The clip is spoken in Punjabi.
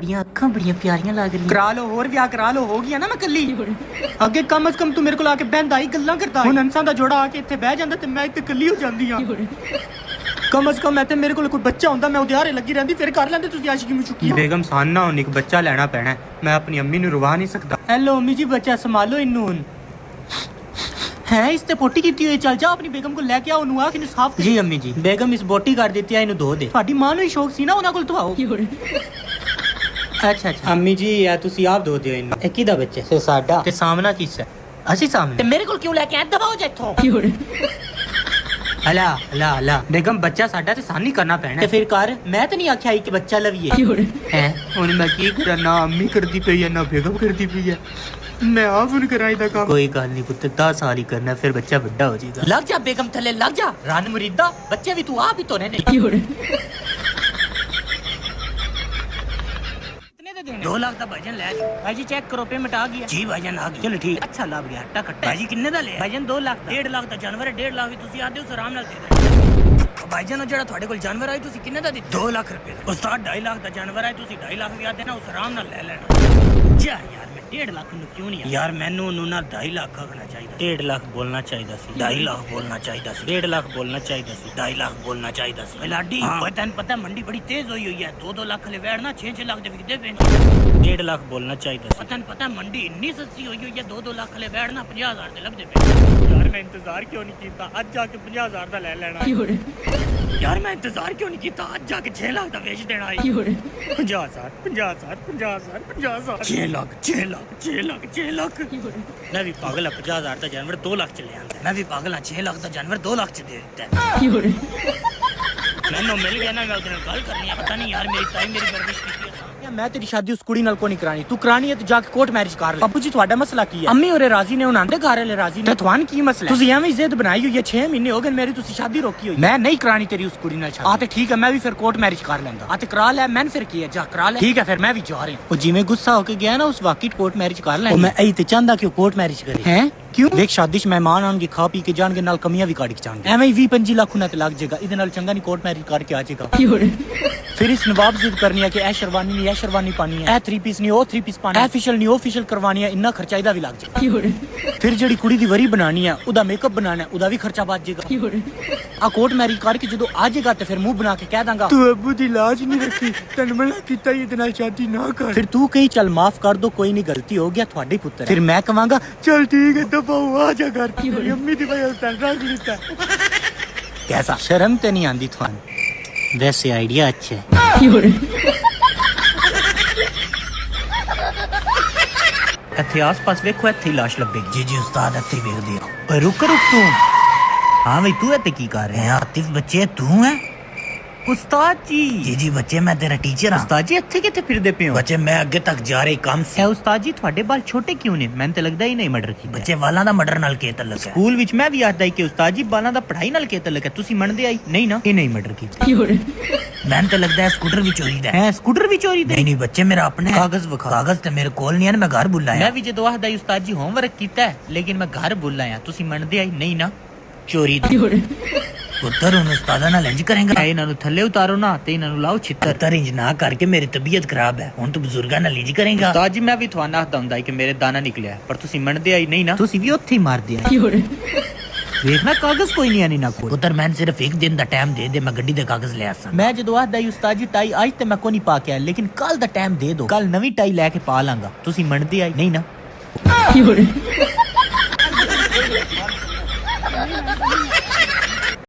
ਤੁਹਾਡੀਆਂ ਅੱਖਾਂ ਬੜੀਆਂ ਪਿਆਰੀਆਂ ਲੱਗ ਰਹੀਆਂ। ਕਰਾ ਲਓ, ਹੋਰ ਵਿਆਹ ਕਰਾ ਲਓ, ਹੋ ਗਿਆ ਨਾ ਮੈਂ ਕੱਲੀ। ਅੱਗੇ ਕਮ ਅਸ ਕਮ ਤੂੰ ਮੇਰੇ ਕੋਲ ਆ ਕੇ ਬਹਿੰਦਾ ਹੀ ਗੱਲਾਂ ਕਰਦਾ। ਹੁਣ ਅਨਸਾਂ ਦਾ ਜੋੜਾ ਆ ਕੇ ਇੱਥੇ ਬਹਿ ਜਾਂਦਾ ਤੇ ਮੈਂ ਇੱਥੇ ਕੱਲੀ ਹੋ ਜਾਂਦੀ ਆ। ਕਮ ਅਸ ਕਮ ਇੱਥੇ ਮੇਰੇ ਕੋਲ ਕੋਈ ਬੱਚਾ ਹੁੰਦਾ, ਮੈਂ ਉਹਦੇ ਹਾਰੇ ਲੱਗੀ ਰਹਿੰਦੀ, ਫਿਰ ਕਰ ਲੈਂਦੇ ਤੁਸੀਂ ਆਸ਼ਿਕੀ ਮੁਸ਼ਕੀ। ਬੇਗਮ ਸਾਨਾ ਹੁਣ ਇੱਕ ਬੱਚਾ ਲੈਣਾ ਪੈਣਾ, ਮੈਂ ਆਪਣੀ ਅੰਮੀ ਨੂੰ ਰਵਾ ਨਹੀਂ ਸਕਦਾ। ਹੈਲੋ ਅੰਮੀ ਜੀ, ਬੱਚਾ ਸੰਭਾਲੋ ਇਹਨੂੰ। ਹੁਣ है इससे पोटी की हुई, चल जा अपनी बेगम को लेके आओ, नु आके साफ। जी अम्मी जी, बेगम इस बोटी कर देती है, इन्हें धो दे। ਤੁਹਾਡੀ ਮਾਂ ਨੂੰ ਹੀ ਸ਼ੌਕ ਸੀ ਨਾ ਉਹਨਾਂ ਕੋਲ ਧਵਾਓ। ਅੱਛਾ ਅੱਛਾ ਅੰਮੀ ਜੀ, ਆ ਤੁਸੀਂ ਆਪ ਧੋ ਦਿਓ ਇਹਨੂੰ। ਇਹ ਕਿਹਦਾ ਬੱਚਾ ਹੈ? ਸਾਡਾ। ਤੇ ਸਾਹਮਣਾ ਕਿਸ ਹੈ? ਅਸੀਂ ਸਾਹਮਣੇ। ਤੇ ਮੇਰੇ ਕੋਲ ਕਿਉਂ ਲੈ ਕੇ ਆਏ? ਦਬਾਓ ਜੇ ਇੱਥੋਂ। ਹਲਾ ਹਲਾ ਹਲਾ बेगम ਬੱਚਾ ਸਾਡਾ ਤੇ ਸਾਨੀ ਕਰਨਾ ਪੈਣਾ ਤੇ ਫਿਰ ਕਰ। ਮੈਂ ਤਾਂ ਨਹੀਂ ਆਖਿਆ ਕਿ ਬੱਚਾ ਲਵੀਏ ਹੈ। ਹੁਣ ਮੈਂ ਕੀ ਕਰਾਂ? ਨਾ ਅੰਮੀ ਕਰਦੀ ਪਈ ਹੈ ਨਾ बेगम ਕਰਦੀ ਪਈ ਹੈ। मैं आप कराई दा काम। कोई गल नहीं पुत्र, 10 साल ही करना, फिर बच्चा बड़ा हो जाएगा। लग जा बेगम थले, लग जा रान मुरीदा, बच्चे भी तू आप ही तो ने। कितने 2 लाख का भाईजान ले लो। भाई जी चेक करो, पेमेंट आ गई। जी भाईजान आ गई। चलो ठीक, अच्छा लाभ गया हट्टा कट्टा। भाई जी कितने दा ले? भाईजान 2 लाख। 1.5 लाख का जानवर है, 1.5 लाख भी तुसी आदे हो आराम नाल दे दे। भाईजान जेड़ा ਤੁਹਾਡੇ ਕੋਲ ਜਾਨਵਰ ਆਈ ਤੁਸੀਂ ਕਿੰਨੇ ਦਾ ਦਿੱਤਾ? 2 ਲੱਖ ਰੁਪਏ ਦਾ। ਉਸਤਾਦ 2.5 ਲੱਖ ਦਾ ਜਾਨਵਰ ਆਇਆ, ਤੁਸੀਂ 2.5 ਲੱਖ ਵੀ ਆਦੇ ਨਾ, ਉਸ ਆਰਾਮ ਨਾਲ ਲੈ ਲੈਣਾ। ਜਾ ਯਾਰ 1.5 ਲੱਖ ਨੂੰ ਕਿਉਂ ਨਹੀਂ ਯਾਰ? ਮੈਨੂੰ ਉਹਨੂੰ ਨਾ 2.5 ਲੱਖ ਆਖਣਾ ਚਾਹੀਦਾ। 1.5 ਲੱਖ ਬੋਲਣਾ ਚਾਹੀਦਾ ਸੀ, 2.5 ਲੱਖ ਬੋਲਣਾ ਚਾਹੀਦਾ ਸੀ, 1.5 ਲੱਖ ਬੋਲਣਾ ਚਾਹੀਦਾ ਸੀ, 2.5 ਲੱਖ ਬੋਲਣਾ ਚਾਹੀਦਾ ਸੀ। ਲਾਡੀ ਓਏ ਤੈਨੂੰ ਪਤਾ ਮੰਡੀ ਬੜੀ ਤੇਜ਼ ਹੋਈ ਹੋਈ ਹੈ, 2-2 ਲੱਖ ਲੈ ਵੜਨਾ 6-6 ਲੱਖ ਦੇ ਵਿਕਦੇ ਪਏ। 1.5 ਲੱਖ ਬੋਲਣਾ ਚਾਹੀਦਾ ਸੀ। ਤੈਨੂੰ ਪਤਾ ਮੰਡੀ ਇੰਨੀ ਸਸਤੀ ਹੋਈ ਹੋਈ ਹੈ, 2-2 ਲੱਖ ਲੈ ਵੜਨਾ 50,000 ਦੇ ਲੱਭਦੇ ਪਏ। ਯਾਰ ਮੈਂ ਇੰਤਜ਼ਾਰ ਕਿਉਂ ਨਹੀਂ ਕੀਤਾ? ਅੱਜ ਜਾ ਕੇ 50,000 ਦਾ ਲੈ ਲੈਣਾ। यार मैं इंतजार क्यों नहीं किया? आज जाके 6 लाख का बेच देना है। 50,000 50,000 50,000 50,000 6 लाख 6 लाख 6 लाख 6 लाख। मैं भी पागल है, 50,000 का जानवर 2 लाख च ले आंदा। मैं भी पागल हाँ, 6 लाख का जानवर 2 लाख च दे देता है। मैंने मिल गया ना, मैं उधर गल करनी है। पता नहीं यार मेरी ताई मेरी परवरिश की है। मैं तेरी शादी उस कुड़ी नाल को नहीं करानी, तू करानी है तो जाके कोर्ट मैरिज कर ले। बापू जी ਤੁਹਾਡਾ ਮਸਲਾ ਕੀ ਹੈ? ਅੰਮੀ ਹੋਰੇ ਰਾਜ਼ੀ ਨੇ, ਉਹਨਾਂ ਦੇ ਘਰ ਵਾਲੇ ਰਾਜ਼ੀ ਨੇ, ਤੁਹਾਨੂੰ ਕੀ ਮਸਲਾ? ਤੁਸੀਂ ਐਵੇਂ ਜ਼ਿੱਦ ਬਣਾਈ ਹੋਈ ਹੈ, 6 ਮਹੀਨੇ ਹੋ ਗਏ ਮੇਰੀ, ਤੁਸੀਂ ਸ਼ਾਦੀ ਰੋਕੀ ਹੋਈ। ਮੈਂ ਨਹੀਂ ਕਰਾਣੀ ਤੇਰੀ ਉਸ ਕੁੜੀ ਨਾਲ ਸ਼ਾਦੀ। ਆ ਤੇ ਠੀਕ ਹੈ, ਮੈਂ ਵੀ ਫਿਰ ਕੋਰਟ ਮੈਰਿਜ ਕਰ ਲੈਂਦਾ। ਆ ਤੇ ਕਰਾ ਲੈ, ਮੈਂ ਫਿਰ ਕੀ ਹੈ, ਜਾ ਕਰਾ ਲੈ। ਠੀਕ ਹੈ ਫਿਰ ਮੈਂ ਵੀ ਜਾ ਰਿਹਾ। ਉਹ ਜਿਵੇਂ ਗੁੱਸਾ ਹੋ ਕੇ ਗਿਆ ਨਾ, ਉਸ ਵਾਕਈ ਕੋਰਟ ਮੈਰਿਜ ਕਰ ਲੈ। ਮੈਂ ਇਹੀ ਤੇ ਚਾਹੁੰਦਾ ਕਿ ਉਹ ਕੋਰਟ ਮੈਰਿਜ ਕਰੇ। ਹੈ क्यों? देख शादी च मेहमान आएंगे, खा पी के जाएंगे, नाल कमियां भी काट के जाएंगे। एवं ही 20-25 लाख उन्हें लग जाएगा, इधर नाल चंगा नहीं कोर्ट मैरिज करके आ जाएगा। फिर इस नवाब जिद करनी है कि ए शेरवानी नहीं, ए शेरवानी पानी है, ए 3 पीस नहीं, ओ 3 पीस पानी है, ऑफिशियल नहीं, ऑफिशियल करवानी है, इन्ना खर्चा इदा भी लग जाएगा। फिर जेडी कुड़ी दी वरी बनानी है, उदा मेकअप बनाना है, उदा भी खर्चा बच जाएगा। आ कोर्ट मैरिज करके जो आ जाएगा तो फिर मुंह बना के कह दांगा, तू अब्बू दी लाज नहीं रखी, तन मना कीता ही इतना शादी ना कर। फिर तू कहीं चल माफ कर दो, कोई नहीं, गलती हो गया, थोड़े पुत्र। फिर मैं कहवांगा चल ठीक है, दफा आ जा। अम्मी दी वजह से रख लेता। कैसा शर्म तो नहीं आंदी थान? वैसे आइडिया अच्छा है। इत्थे आस-पास देखो, इत्थे लाश लभेगी। जी जी उस्ताद, इत्थे वेख दिया। रुक रुक तू। हां भाई तू इत्थे की कर रहा है? आतिफ बच्चे तू है? उस्ताद जी। जी जी बच्चे, मैं तेरा टीचर हां। उस्ताद जी इत्थे किथे फिरदे पे हो? बच्चे मैं अगे तक जा रही काम से। उस्ताद जी ਤੁਹਾਡੇ बाल छोटे क्यों ने? मैंने तो लगदा ही नहीं मर्डर की। बच्चे वाਲਾਂ ਦਾ ਮਰਡਰ ਨਾਲ ਕੀ ਤਾਲੁਕ ਹੈ? ਸਕੂਲ ਵਿੱਚ ਮੈਂ ਵੀ ਆਖਦਾ ਕਿ ਉਸਤਾਦ ਜੀ ਵਾਲਾਂ ਦਾ ਪੜ੍ਹਾਈ ਨਾਲ ਕੀ ਤਾਲੁਕ ਹੈ? ਤੁਸੀਂ ਮੰਨਦੇ ਆਈ ਨਹੀਂ ਨਾ? ਇਹ ਨਹੀਂ ਮਰਡਰ ਕੀਤਾ। ਮੈਨੂੰ ਤਾਂ ਲੱਗਦਾ ਹੈ ਸਕੂਟਰ ਵੀ ਚੋਰੀ ਦਾ ਹੈ। ਸਕੂਟਰ ਵੀ ਚੋਰੀ ਦਾ? ਨਹੀਂ ਬੱਚੇ, ਮੇਰਾ ਆਪਣੇ ਕਾਗਜ਼ ਵਿਖਾ। ਕਾਗਜ਼ ਤੇ ਮੇਰੇ ਕੋਲ ਨਹੀਂ ਹਨ, ਮੈਂ ਘਰ ਬੁਲਾਇਆ। ਮੈਂ ਵੀ ਜਦੋਂ ਆਖਦਾ ਉਸਤਾਦ ਜੀ ਹੋਮਵਰਕ ਕੀਤਾ ਹੈ, ਲੇਕਿਨ ਮੈਂ ਘਰ ਬੁਲਾਇਆ। ਤੁਸੀਂ ਮੰਨਦੇ ਆਈ ਨਹੀਂ ਨਾ? ਚੋਰੀ ਦਾ ਪੁੱਤਰ ਹੁਣ ਉਸਤਾਦਾਂ ਨਾਲ ਇੰਜ ਕਰੇਗਾ? ਇਹਨਾਂ ਨੂੰ ਥੱਲੇ ਉਤਾਰੋ ਨਾ ਤੇ ਇਹਨਾਂ ਨੂੰ ਲਾਓ ਛਿੱਤਰ। ਤਰ ਇੰਜ ਨਾ ਕਰਕੇ ਮੇਰੀ ਤਬੀਅਤ ਖਰਾਬ ਹੈ, ਹੁਣ ਤੂੰ ਬਜ਼ੁਰਗਾਂ ਨਾਲ ਇੰਜ ਕਰੇਗਾ? ਉਸਤਾਦ ਜੀ ਮੈਂ ਵੀ ਤੁਹਾਨੂੰ ਆਖਦਾ ਹੁੰਦਾ ਕਿ ਮੇਰੇ ਦਾਣਾ ਨਿਕਲਿਆ, ਪਰ ਤੁਸੀਂ ਮੰਨਦੇ ਆਈ ਨਹੀਂ ਨਾ? ਤੁਸੀਂ ਵੀ ਉੱਥੇ ਹੀ ਮਾਰਦੇ ਆ। ਵੇਖਣਾ ਕਾਗਜ਼ ਕੋਈ ਨਹੀਂ ਆਣੀ ਨਾ ਕੋਈ। ਪੁੱਤਰ ਮੈਂ ਸਿਰਫ 1 ਦਿਨ ਦਾ ਟਾਈਮ ਦੇ ਦੇ, ਮੈਂ ਗੱਡੀ ਦੇ ਕਾਗਜ਼ ਲੈ ਆਸਾਂ। ਮੈਂ ਜਦੋਂ ਆਖਦਾ ਉਸਤਾਦ ਜੀ ਟਾਈ ਅੱਜ ਤੇ ਮੈਂ ਕੋਈ ਨਹੀਂ ਪਾ ਕੇ ਆਇਆ, ਲੇਕਿਨ ਕੱਲ ਦਾ ਟਾਈਮ ਦੇ ਦਿਓ, ਕੱਲ ਨਵੀਂ ਟਾਈ ਲੈ ਕੇ ਪਾ ਲਾਂਗਾ। ਤੁਸੀਂ ਮੰਨਦੇ ਆਈ ਨਹੀਂ ਨਾ?